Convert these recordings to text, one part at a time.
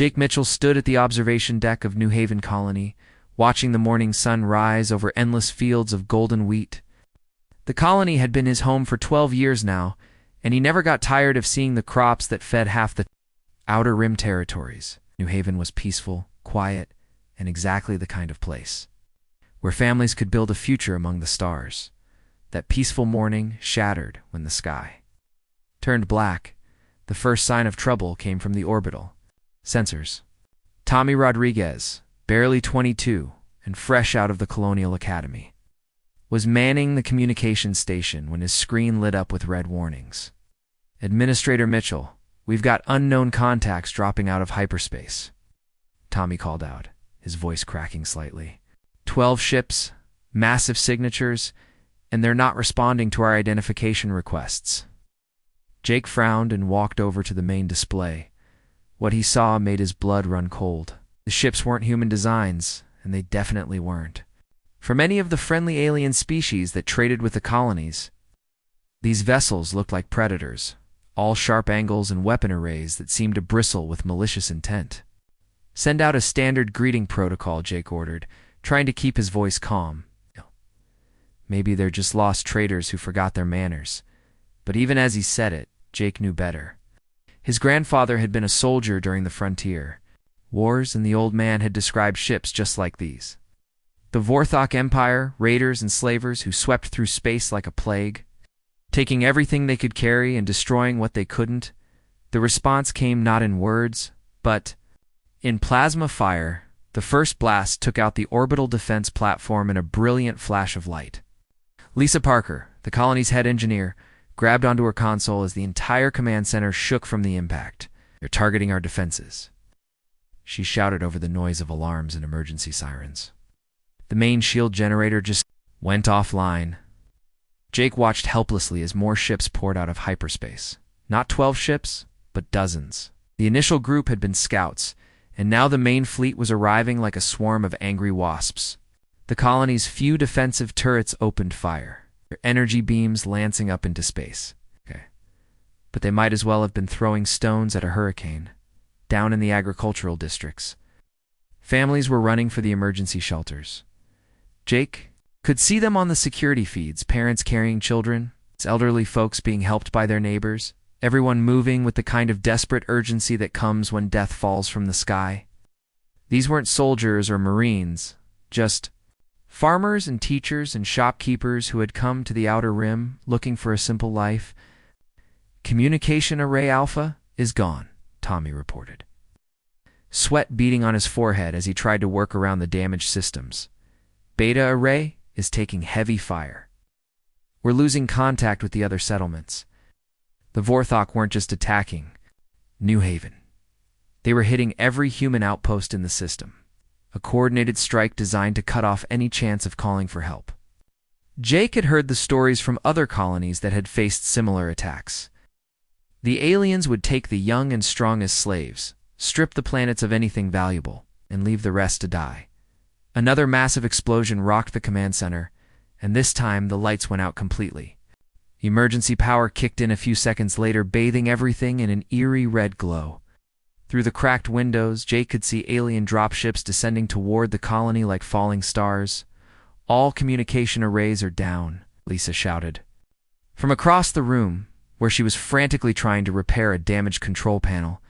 Jake Mitchell stood at the observation deck of New Haven Colony, watching the morning sun rise over endless fields of golden wheat. The colony had been his home for 12 years now, and he never got tired of seeing the crops that fed half the Outer Rim territories. New Haven was peaceful, quiet, and exactly the kind of place where families could build a future among the stars. That peaceful morning shattered when the sky turned black. The first sign of trouble came from the orbital sensors. Tommy Rodriguez, barely 22 and fresh out of the Colonial Academy, was manning the communications station when his screen lit up with red warnings. "Administrator Mitchell, we've got unknown contacts dropping out of hyperspace," Tommy called out, his voice cracking slightly. 12 ships, massive signatures, and they're not responding to our identification requests. Jake frowned and walked over to the main display. What he saw made his blood run cold. The ships weren't human designs, and they definitely weren't from any of the friendly alien species that traded with the colonies. These vessels looked like predators, all sharp angles and weapon arrays that seemed to bristle with malicious intent. "Send out a standard greeting protocol," Jake ordered, trying to keep his voice calm. Maybe they're just lost traders who forgot their manners. But even as he said it, Jake knew better. His grandfather had been a soldier during the frontier wars, and the old man had described ships just like these. The Vorthok Empire, raiders and slavers who swept through space like a plague, taking everything they could carry and destroying what they couldn't. The response came not in words, but in plasma fire. The first blast took out the orbital defense platform in a brilliant flash of light. Lisa Parker, the colony's head engineer, grabbed onto her console as the entire command center shook from the impact. "They're targeting our defenses," she shouted over the noise of alarms and emergency sirens. The main shield generator just went offline. Jake watched helplessly as more ships poured out of hyperspace. Not 12 ships, but dozens. The initial group had been scouts, and now the main fleet was arriving like a swarm of angry wasps. The colony's few defensive turrets opened fire, their energy beams lancing up into space. But they might as well have been throwing stones at a hurricane. Down in the agricultural districts, families were running for the emergency shelters. Jake could see them on the security feeds, parents carrying children, elderly folks being helped by their neighbors, everyone moving with the kind of desperate urgency that comes when death falls from the sky. These weren't soldiers or Marines, just farmers and teachers and shopkeepers who had come to the Outer Rim looking for a simple life. "Communication Array Alpha is gone," Tommy reported, sweat beading on his forehead as he tried to work around the damaged systems. "Beta Array is taking heavy fire. We're losing contact with the other settlements." The Vorthok weren't just attacking New Haven. They were hitting every human outpost in the system, a coordinated strike designed to cut off any chance of calling for help. Jake had heard the stories from other colonies that had faced similar attacks. The aliens would take the young and strong as slaves, strip the planets of anything valuable, and leave the rest to die. Another massive explosion rocked the command center, and this time the lights went out completely. Emergency power kicked in a few seconds later, bathing everything in an eerie red glow. Through the cracked windows, Jake could see alien dropships descending toward the colony like falling stars. "All communication arrays are down," Lisa shouted. From across the room, where she was frantically trying to repair a damaged control panel,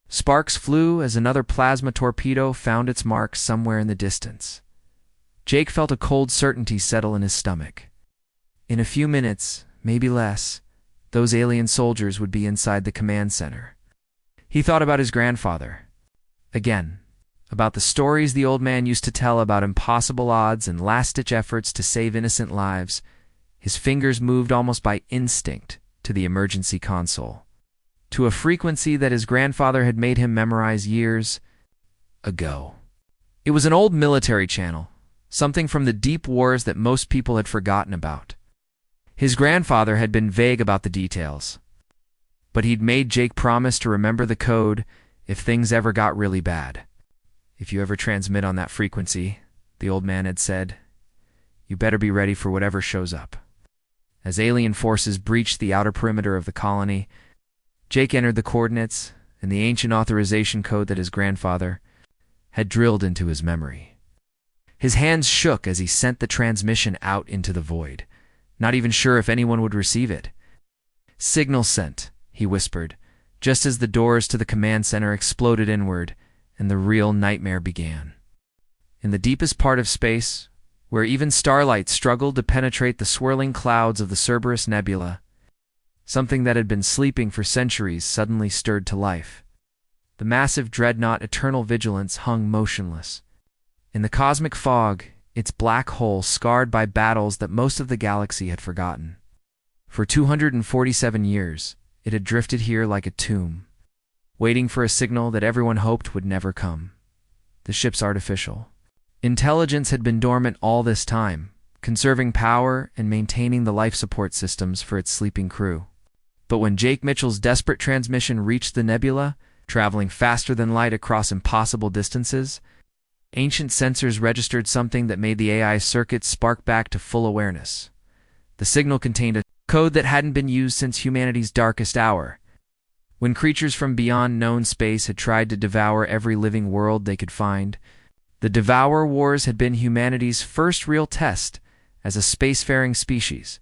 sparks flew as another plasma torpedo found its mark somewhere in the distance. Jake felt a cold certainty settle in his stomach. In a few minutes, maybe less, those alien soldiers would be inside the command center. He thought about his grandfather. Again, about the stories the old man used to tell about impossible odds and last-ditch efforts to save innocent lives. His fingers moved almost by instinct to the emergency console, to a frequency that his grandfather had made him memorize years ago. It was an old military channel, something from the deep wars that most people had forgotten about. His grandfather had been vague about the details, but he'd made Jake promise to remember the code if things ever got really bad. "If you ever transmit on that frequency," the old man had said, "you better be ready for whatever shows up." As alien forces breached the outer perimeter of the colony, Jake entered the coordinates and the ancient authorization code that his grandfather had drilled into his memory. His hands shook as he sent the transmission out into the void, not even sure if anyone would receive it. "Signal sent," he whispered, just as the doors to the command center exploded inward and the real nightmare began. In the deepest part of space, where even starlight struggled to penetrate the swirling clouds of the Cerberus Nebula, something that had been sleeping for centuries suddenly stirred to life. The massive dreadnought Eternal Vigilance hung motionless. In the cosmic fog, its black hole scarred by battles that most of the galaxy had forgotten. For 247 years, it had drifted here like a tomb, waiting for a signal that everyone hoped would never come. The ship's artificial intelligence had been dormant all this time, conserving power and maintaining the life support systems for its sleeping crew. But when Jake Mitchell's desperate transmission reached the nebula, traveling faster than light across impossible distances, ancient sensors registered something that made the AI circuits spark back to full awareness. The signal contained a code that hadn't been used since humanity's darkest hour, when creatures from beyond known space had tried to devour every living world they could find. The Devour Wars had been humanity's first real test as a spacefaring species,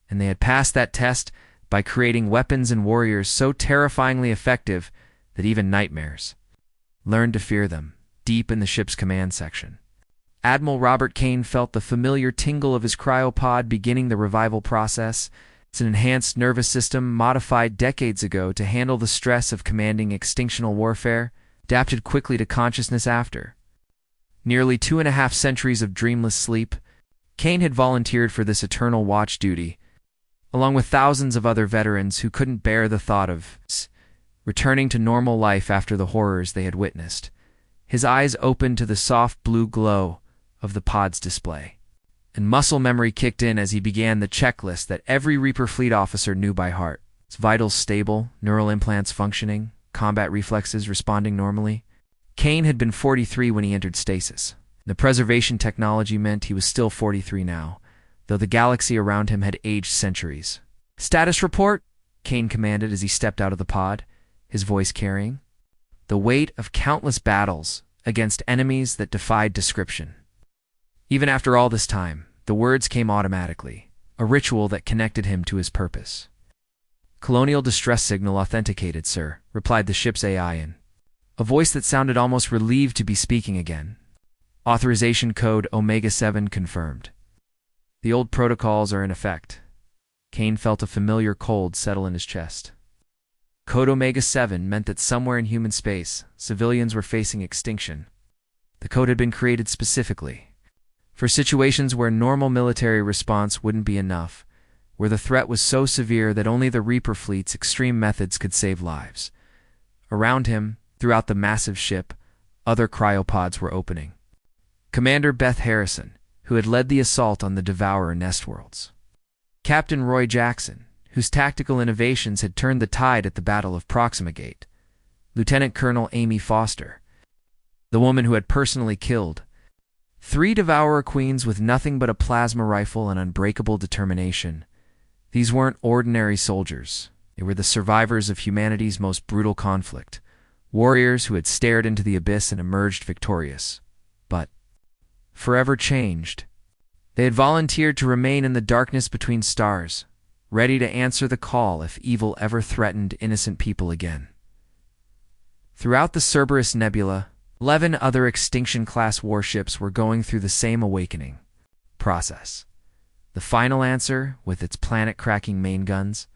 and they had passed that test by creating weapons and warriors so terrifyingly effective that even nightmares learned to fear them. Deep in the ship's command section, Admiral Robert Kane felt the familiar tingle of his cryopod beginning the revival process. It's an enhanced nervous system modified decades ago to handle the stress of commanding extinctional warfare, adapted quickly to consciousness after nearly 2.5 centuries of dreamless sleep. Kane had volunteered for this eternal watch duty, along with thousands of other veterans who couldn't bear the thought of returning to normal life after the horrors they had witnessed. His eyes opened to the soft blue glow of the pod's display, and muscle memory kicked in as he began the checklist that every Reaper fleet officer knew by heart. Its vitals stable, neural implants functioning, combat reflexes responding normally. Kane had been 43 when he entered stasis. The preservation technology meant he was still 43 now, though the galaxy around him had aged centuries. "Status report," Kane commanded as he stepped out of the pod, his voice carrying the weight of countless battles against enemies that defied description. Even after all this time, the words came automatically, a ritual that connected him to his purpose. "Colonial distress signal authenticated, sir," replied the ship's AI in a voice that sounded almost relieved to be speaking again. "Authorization code Omega-7 confirmed. The old protocols are in effect." Kane felt a familiar cold settle in his chest. Code Omega-7 meant that somewhere in human space, civilians were facing extinction. The code had been created specifically for situations where normal military response wouldn't be enough, where the threat was so severe that only the Reaper fleet's extreme methods could save lives. Around him, throughout the massive ship, other cryopods were opening. Commander Beth Harrison, who had led the assault on the Devourer nest worlds. Captain Roy Jackson, whose tactical innovations had turned the tide at the Battle of Proxima Gate. Lieutenant Colonel Amy Foster, the woman who had personally killed 3 Devourer queens with nothing but a plasma rifle and unbreakable determination. These weren't ordinary soldiers. They were the survivors of humanity's most brutal conflict, warriors who had stared into the abyss and emerged victorious, but forever changed. They had volunteered to remain in the darkness between stars, ready to answer the call if evil ever threatened innocent people again. Throughout the Cerberus Nebula, 11 other Extinction-class warships were going through the same awakening process. The final answer, with its planet-cracking main guns,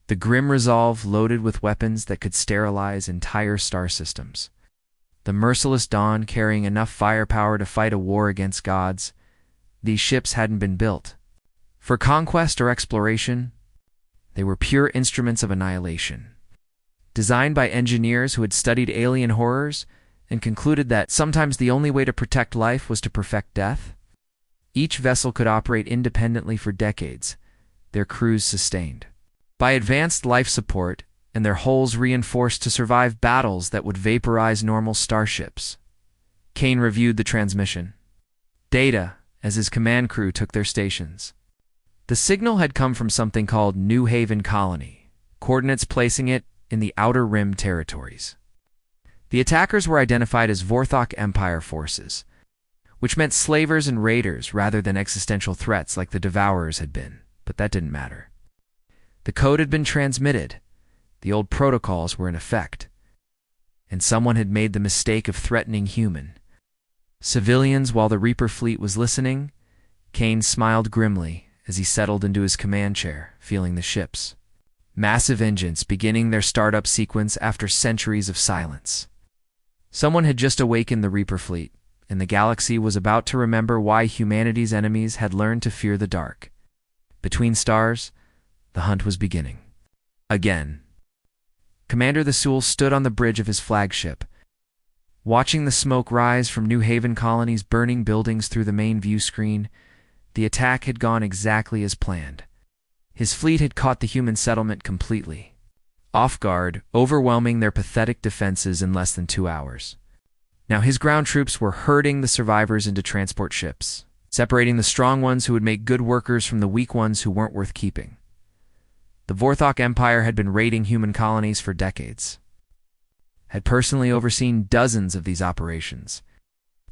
the Grim Resolve loaded with weapons that could sterilize entire star systems, the Merciless Dawn carrying enough firepower to fight a war against gods. These ships hadn't been built for conquest or exploration. They were pure instruments of annihilation, designed by engineers who had studied alien horrors and concluded that sometimes the only way to protect life was to perfect death. Each vessel could operate independently for decades, their crews sustained by advanced life support and their hulls reinforced to survive battles that would vaporize normal starships. Kane reviewed the transmission data as his command crew took their stations. The signal had come from something called New Haven Colony, coordinates placing it in the Outer Rim territories. The attackers were identified as Vorthok Empire forces, which meant slavers and raiders rather than existential threats like the Devourers had been, but that didn't matter. The code had been transmitted, the old protocols were in effect, and someone had made the mistake of threatening human civilians. While the Reaper fleet was listening, Kane smiled grimly as he settled into his command chair, feeling the ship's massive engines beginning their startup sequence after centuries of silence. Someone had just awakened the Reaper fleet, and the galaxy was about to remember why humanity's enemies had learned to fear the dark. Between stars, the hunt was beginning. Again. Commander Thule stood on the bridge of his flagship, watching the smoke rise from New Haven Colony's burning buildings through the main view screen. The attack had gone exactly as planned. His fleet had caught the human settlement completely off guard, overwhelming their pathetic defenses in less than 2 hours. Now his ground troops were herding the survivors into transport ships, separating the strong ones who would make good workers from the weak ones who weren't worth keeping. The Vorthok Empire had been raiding human colonies for decades, had personally overseen dozens of these operations.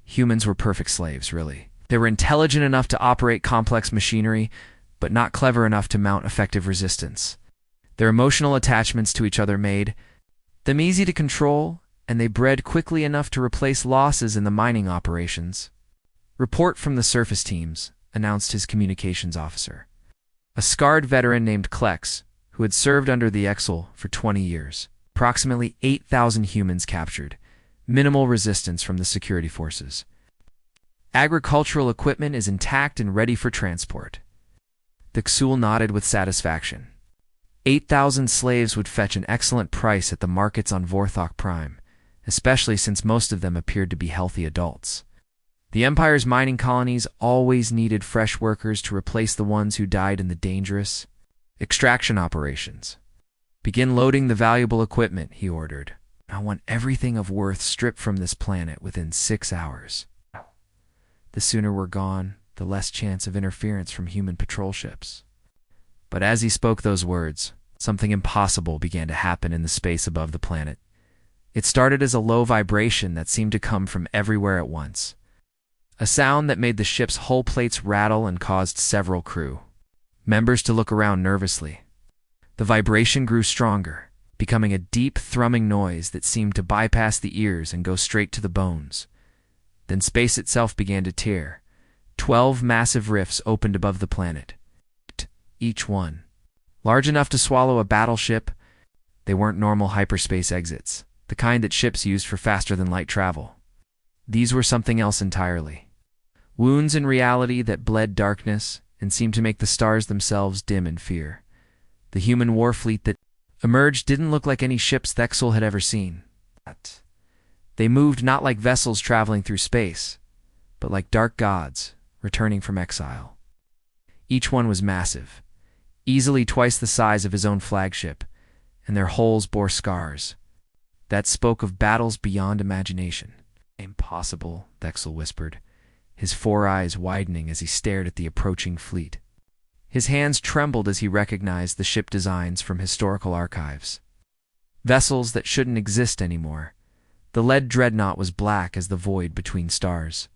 Humans were perfect slaves, really. They were intelligent enough to operate complex machinery, but not clever enough to mount effective resistance. Their emotional attachments to each other made them easy to control, and they bred quickly enough to replace losses in the mining operations. "Report from the surface teams," announced his communications officer, a scarred veteran named Klex, who had served under the Exel for 20 years. Approximately 8,000 humans captured, minimal resistance from the security forces. Agricultural equipment is intact and ready for transport. The Xul nodded with satisfaction. 8,000 slaves would fetch an excellent price at the markets on Vorthok Prime, especially since most of them appeared to be healthy adults. The Empire's mining colonies always needed fresh workers to replace the ones who died in the dangerous extraction operations. "Begin loading the valuable equipment," he ordered. "I want everything of worth stripped from this planet within 6 hours. The sooner we're gone, the less chance of interference from human patrol ships." But as he spoke those words, something impossible began to happen in the space above the planet. It started as a low vibration that seemed to come from everywhere at once, a sound that made the ship's hull plates rattle and caused several crew members to look around nervously. The vibration grew stronger, becoming a deep, thrumming noise that seemed to bypass the ears and go straight to the bones. Then space itself began to tear. 12 massive rifts opened above the planet, each one large enough to swallow a battleship. They weren't normal hyperspace exits, the kind that ships used for faster-than-light travel. These were something else entirely. Wounds in reality that bled darkness and seemed to make the stars themselves dim in fear. The human war fleet that emerged didn't look like any ships Thexel had ever seen. They moved not like vessels traveling through space, but like dark gods returning from exile. Each one was massive, easily twice the size of his own flagship, and their hulls bore scars that spoke of battles beyond imagination. "Impossible," Thexel whispered, his 4 eyes widening as he stared at the approaching fleet. His hands trembled as he recognized the ship designs from historical archives. Vessels that shouldn't exist anymore. The lead dreadnought was black as the void between stars,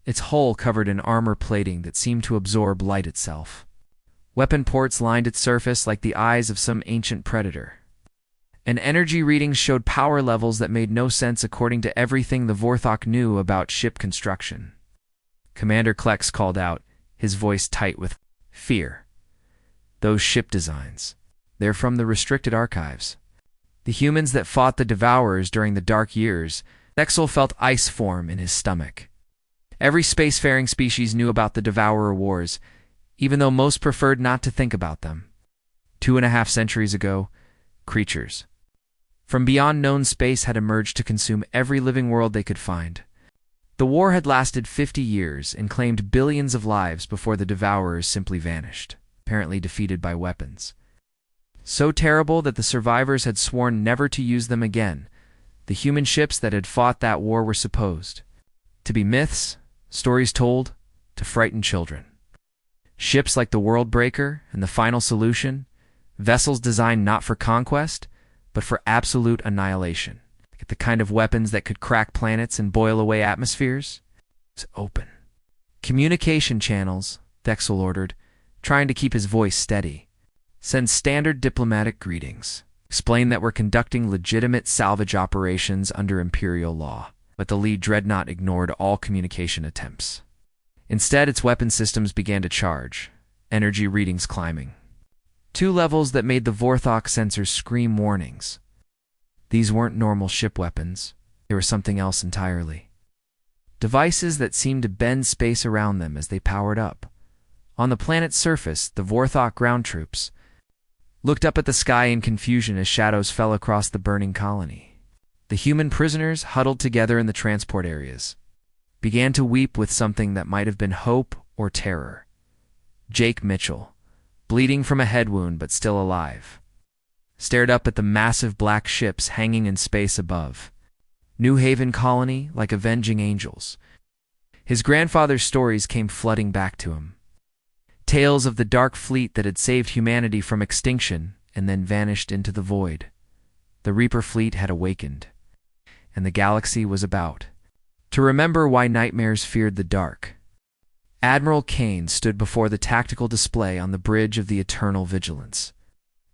its hull covered in armor plating that seemed to absorb light itself. Weapon ports lined its surface like the eyes of some ancient predator. And energy readings showed power levels that made no sense according to everything the Vorthok knew about ship construction. Commander Klex called out, his voice tight with fear. "Those ship designs. They're from the restricted archives. The humans that fought the Devourers during the Dark Years." Thexel felt ice form in his stomach. Every spacefaring species knew about the Devourer Wars, even though most preferred not to think about them. 2.5 centuries ago, creatures from beyond known space had emerged to consume every living world they could find. The war had lasted 50 years and claimed billions of lives before the Devourers simply vanished, apparently defeated by weapons so terrible that the survivors had sworn never to use them again. The human ships that had fought that war were supposed to be myths, stories told to frighten children. Ships like the World Breaker and the Final Solution, vessels designed not for conquest, but for absolute annihilation. The kind of weapons that could crack planets and boil away atmospheres? It's open. Communication channels, Thexel ordered, trying to keep his voice steady. Send standard diplomatic greetings. Explain that we're conducting legitimate salvage operations under Imperial law. But the lead dreadnought ignored all communication attempts. Instead, its weapon systems began to charge, energy readings climbing. 2 levels that made the Vorthok sensors scream warnings. These weren't normal ship weapons. They were something else entirely. Devices that seemed to bend space around them as they powered up. On the planet's surface, the Vorthok ground troops looked up at the sky in confusion as shadows fell across the burning colony. The human prisoners, huddled together in the transport areas, began to weep with something that might have been hope or terror. Jake Mitchell, bleeding from a head wound but still alive, stared up at the massive black ships hanging in space above. New Haven colony like avenging angels. His grandfather's stories came flooding back to him. Tales of the dark fleet that had saved humanity from extinction and then vanished into the void. The Reaper fleet had awakened, and the galaxy was about to remember why nightmares feared the dark. Admiral Kane stood before the tactical display on the bridge of the Eternal Vigilance,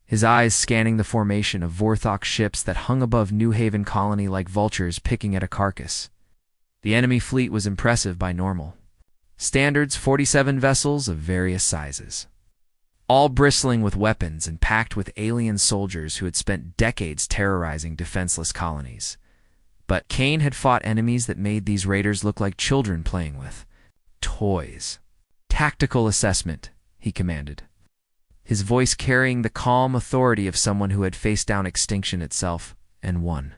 his eyes scanning the formation of Vorthok ships that hung above New Haven colony like vultures picking at a carcass. The enemy fleet was impressive by normal standards, 47 vessels of various sizes, all bristling with weapons and packed with alien soldiers who had spent decades terrorizing defenseless colonies. But Kane had fought enemies that made these raiders look like children playing with toys. Tactical assessment, he commanded, his voice carrying the calm authority of someone who had faced down extinction itself and won.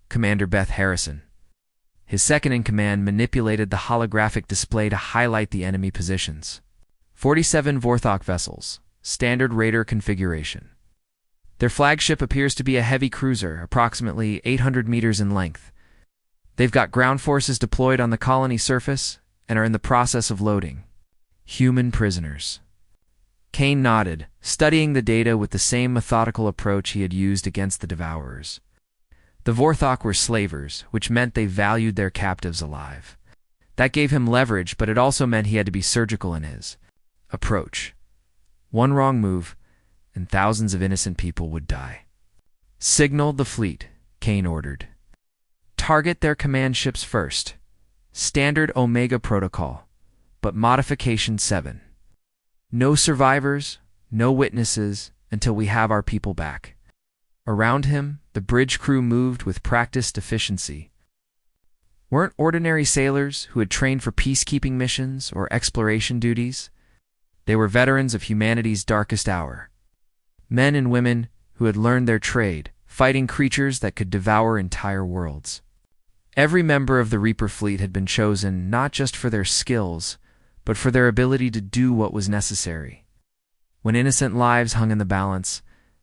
Commander Beth Harrison, his second-in-command, manipulated the holographic display to highlight the enemy positions. 47 Vorthok vessels, standard raider configuration. Their flagship appears to be a heavy cruiser, approximately 800 meters in length. They've got ground forces deployed on the colony surface and are in the process of loading human prisoners. Kane nodded, studying the data with the same methodical approach he had used against the Devourers. The Vorthok were slavers, which meant they valued their captives alive. That gave him leverage, but it also meant he had to be surgical in his approach. One wrong move, and thousands of innocent people would die. Signal the fleet, Kane ordered. Target their command ships first. Standard Omega Protocol, but Modification 7. No survivors, no witnesses, until we have our people back. Around him, the bridge crew moved with practiced efficiency. Weren't ordinary sailors who had trained for peacekeeping missions or exploration duties. They were veterans of humanity's darkest hour. Men and women who had learned their trade, fighting creatures that could devour entire worlds. Every member of the Reaper fleet had been chosen not just for their skills, but for their ability to do what was necessary. When innocent lives hung in the balance,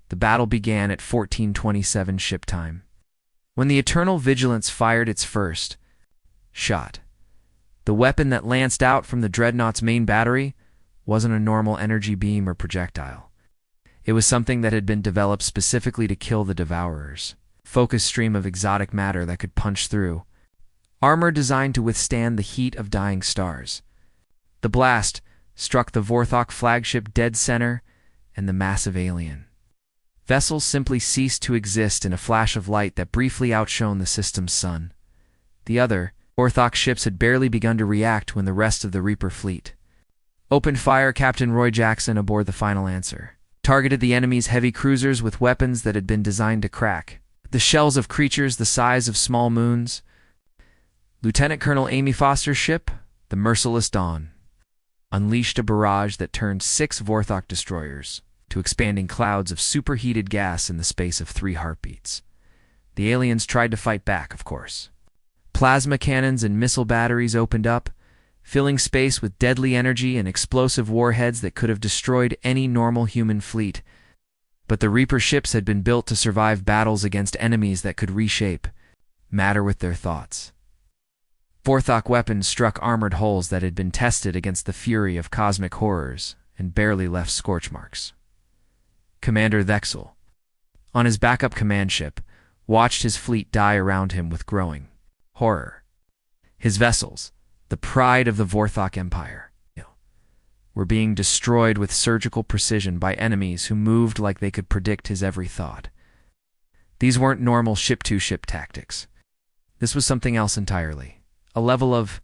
the battle began at 1427 ship time. When the Eternal Vigilance fired its first shot, the weapon that lanced out from the Dreadnought's main battery wasn't a normal energy beam or projectile. It was something that had been developed specifically to kill the Devourers. Focused stream of exotic matter that could punch through. Armor designed to withstand the heat of dying stars. The blast struck the Vorthok flagship dead center and the massive alien vessel simply ceased to exist in a flash of light that briefly outshone the system's sun. The other Vorthok ships had barely begun to react when the rest of the Reaper fleet opened fire. Captain Roy Jackson aboard the Final Answer targeted the enemy's heavy cruisers with weapons that had been designed to crack the shells of creatures the size of small moons. Lieutenant Colonel Amy Foster's ship, the Merciless Dawn, unleashed a barrage that turned 6 Vorthok destroyers to expanding clouds of superheated gas in the space of 3 heartbeats. The aliens tried to fight back, of course. Plasma cannons and missile batteries opened up, filling space with deadly energy and explosive warheads that could have destroyed any normal human fleet. But the Reaper ships had been built to survive battles against enemies that could reshape matter with their thoughts. Vorthok weapons struck armored hulls that had been tested against the fury of cosmic horrors and barely left scorch marks. Commander Thexel, on his backup command ship, watched his fleet die around him with growing horror. His vessels, the pride of the Vorthok Empire, were being destroyed with surgical precision by enemies who moved like they could predict his every thought. These weren't normal ship-to-ship tactics. This was something else entirely, a level of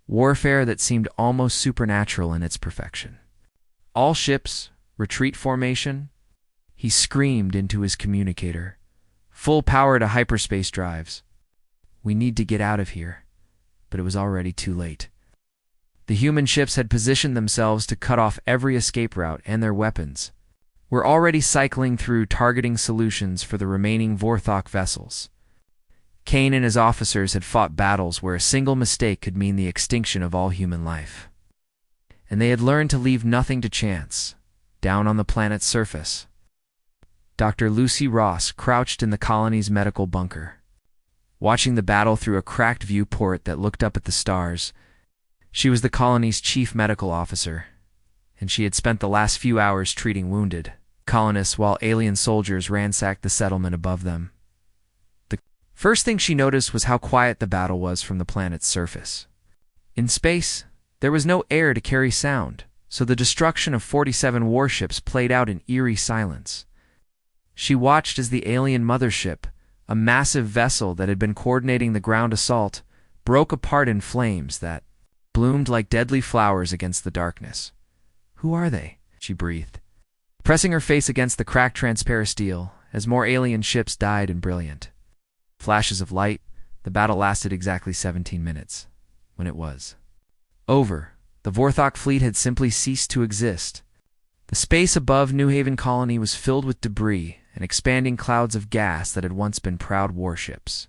warfare that seemed almost supernatural in its perfection. All ships, retreat formation, he screamed into his communicator. Full power to hyperspace drives. We need to get out of here. But it was already too late. The human ships had positioned themselves to cut off every escape route and their weapons. We're already cycling through targeting solutions for the remaining Vorthok vessels. Kane and his officers had fought battles where a single mistake could mean the extinction of all human life. And they had learned to leave nothing to chance, down on the planet's surface. Dr. Lucy Ross crouched in the colony's medical bunker, watching the battle through a cracked viewport that looked up at the stars. She was the colony's chief medical officer, and she had spent the last few hours treating wounded colonists while alien soldiers ransacked the settlement above them. The first thing she noticed was how quiet the battle was from the planet's surface. In space, there was no air to carry sound, so the destruction of 47 warships played out in eerie silence. She watched as the alien mothership, a massive vessel that had been coordinating the ground assault, broke apart in flames that bloomed like deadly flowers against the darkness. "Who are they?" she breathed, pressing her face against the cracked transparent steel as more alien ships died in brilliant flashes of light. The battle lasted exactly 17 minutes. When it was over, the Vorthok fleet had simply ceased to exist. The space above New Haven Colony was filled with debris and expanding clouds of gas that had once been proud warships.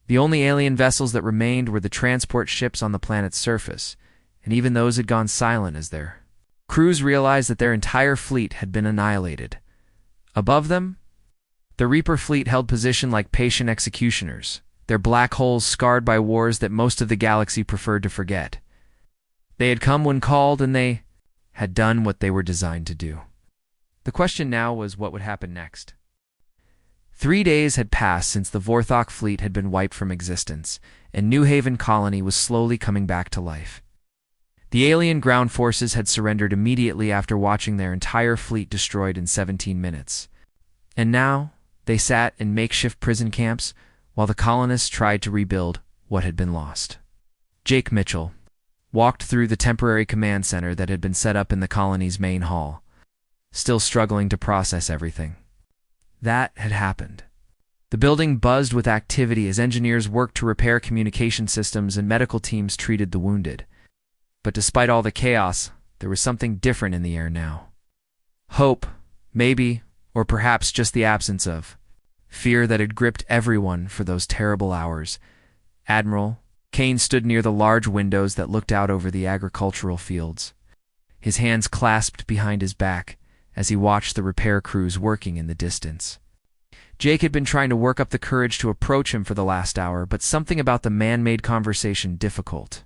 The only alien vessels that remained were the transport ships on the planet's surface, and even those had gone silent as their crews realized that their entire fleet had been annihilated. Above them, the Reaper fleet held position like patient executioners, their black holes scarred by wars that most of the galaxy preferred to forget. They had come when called, and they had done what they were designed to do. The question now was what would happen next. 3 days had passed since the Vorthok fleet had been wiped from existence, and New Haven Colony was slowly coming back to life. The alien ground forces had surrendered immediately after watching their entire fleet destroyed in 17 minutes. And now, they sat in makeshift prison camps while the colonists tried to rebuild what had been lost. Jake Mitchell walked through the temporary command center that had been set up in the colony's main hall, still struggling to process everything that had happened. The building buzzed with activity as engineers worked to repair communication systems and medical teams treated the wounded. But despite all the chaos, there was something different in the air now. Hope, maybe, or perhaps just the absence of fear that had gripped everyone for those terrible hours. Admiral Kane stood near the large windows that looked out over the agricultural fields, his hands clasped behind his back as he watched the repair crews working in the distance. Jake had been trying to work up the courage to approach him for the last hour, but something about the man made conversation difficult.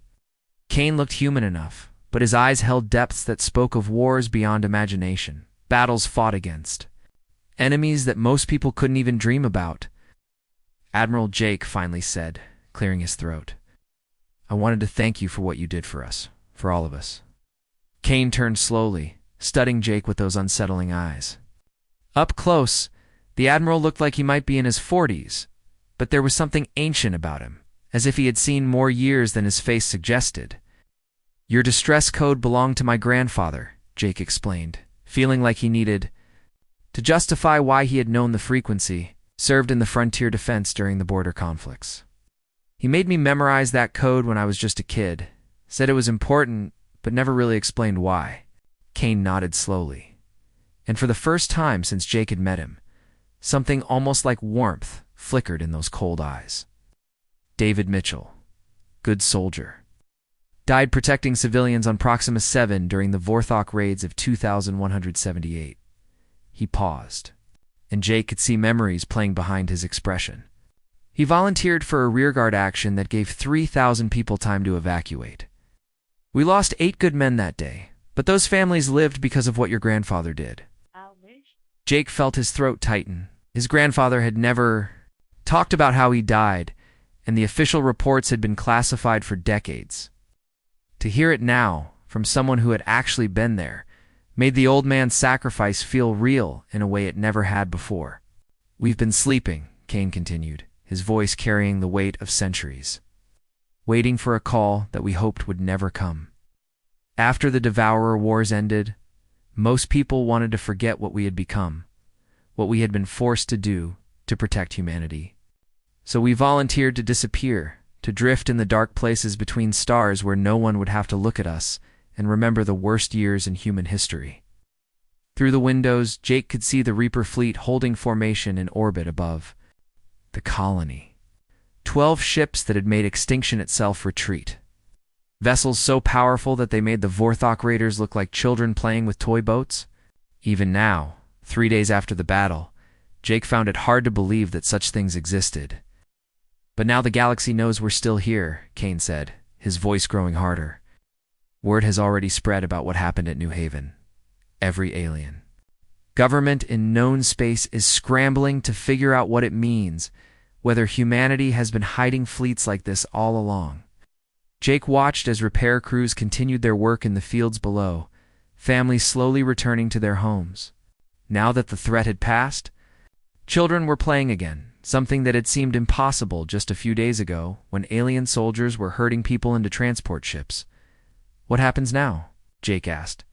Kane looked human enough, but his eyes held depths that spoke of wars beyond imagination, battles fought against, enemies that most people couldn't even dream about. Admiral Jake finally said, clearing his throat, "I wanted to thank you for what you did for us, for all of us." Kane turned slowly, studying Jake with those unsettling eyes. Up close, the Admiral looked like he might be in his 40s, but there was something ancient about him, as if he had seen more years than his face suggested. "Your distress code belonged to my grandfather," Jake explained, feeling like he needed to justify why he had known the frequency, served in the frontier defense during the border conflicts. "He made me memorize that code when I was just a kid, said it was important, but never really explained why." Kane nodded slowly, and for the first time since Jake had met him, something almost like warmth flickered in those cold eyes. David Mitchell, good soldier, died protecting civilians on Proxima 7 during the Vorthok raids of 2178. He paused, and Jake could see memories playing behind his expression. He volunteered for a rearguard action that gave 3,000 people time to evacuate. "We lost 8 good men that day, but those families lived because of what your grandfather did." Jake felt his throat tighten. His grandfather had never talked about how he died, and the official reports had been classified for decades. To hear it now, from someone who had actually been there, made the old man's sacrifice feel real in a way it never had before. "We've been sleeping," Kane continued, his voice carrying the weight of centuries, "waiting for a call that we hoped would never come. After the Devourer Wars ended, most people wanted to forget what we had become, what we had been forced to do to protect humanity. So we volunteered to disappear, to drift in the dark places between stars where no one would have to look at us and remember the worst years in human history." Through the windows, Jake could see the Reaper fleet holding formation in orbit above the colony. 12 ships that had made extinction itself retreat. Vessels so powerful that they made the Vorthok raiders look like children playing with toy boats. Even now, 3 days after the battle, Jake found it hard to believe that such things existed. "But now the galaxy knows we're still here," Kane said, his voice growing harder. "Word has already spread about what happened at New Haven. Every alien government in known space is scrambling to figure out what it means, whether humanity has been hiding fleets like this all along." Jake watched as repair crews continued their work in the fields below, families slowly returning to their homes. Now that the threat had passed, children were playing again, something that had seemed impossible just a few days ago when alien soldiers were herding people into transport ships. "What happens now?" Jake asked.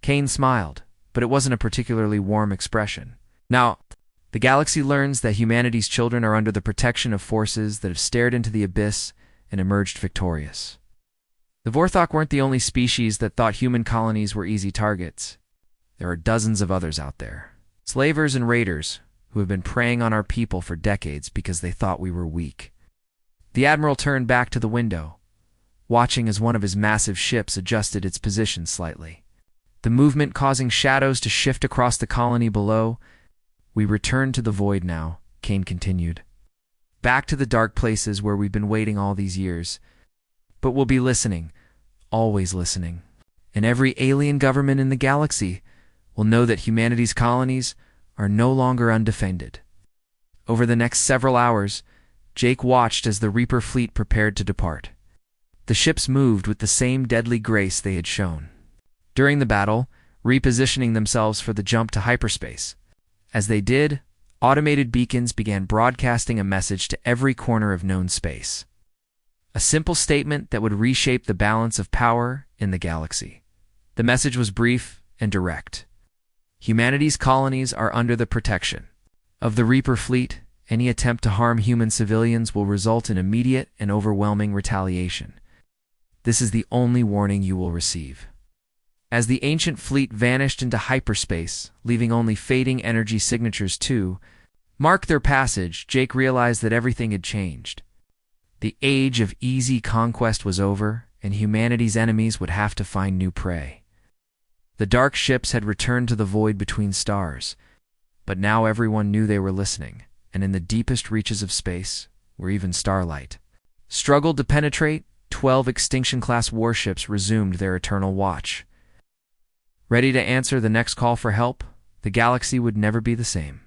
Kane smiled, but it wasn't a particularly warm expression. "Now, the galaxy learns that humanity's children are under the protection of forces that have stared into the abyss and emerged victorious. The Vorthok weren't the only species that thought human colonies were easy targets. There are dozens of others out there. Slavers and raiders who have been preying on our people for decades because they thought we were weak." The Admiral turned back to the window, watching as one of his massive ships adjusted its position slightly, the movement causing shadows to shift across the colony below. "We return to the void now," Kane continued. "Back to the dark places where we've been waiting all these years. But we'll be listening, always listening. And every alien government in the galaxy will know that humanity's colonies are no longer undefended." Over the next several hours, Jake watched as the Reaper fleet prepared to depart. The ships moved with the same deadly grace they had shown during the battle, repositioning themselves for the jump to hyperspace. As they did, automated beacons began broadcasting a message to every corner of known space. A simple statement that would reshape the balance of power in the galaxy. The message was brief and direct. Humanity's colonies are under the protection of the Reaper fleet. Any attempt to harm human civilians will result in immediate and overwhelming retaliation. This is the only warning you will receive. As the ancient fleet vanished into hyperspace, leaving only fading energy signatures to mark their passage, Jake realized that everything had changed. The age of easy conquest was over, and humanity's enemies would have to find new prey. The dark ships had returned to the void between stars, but now everyone knew they were listening, and in the deepest reaches of space, where even starlight struggled to penetrate, 12 Extinction-class warships resumed their eternal watch. Ready to answer the next call for help, the galaxy would never be the same.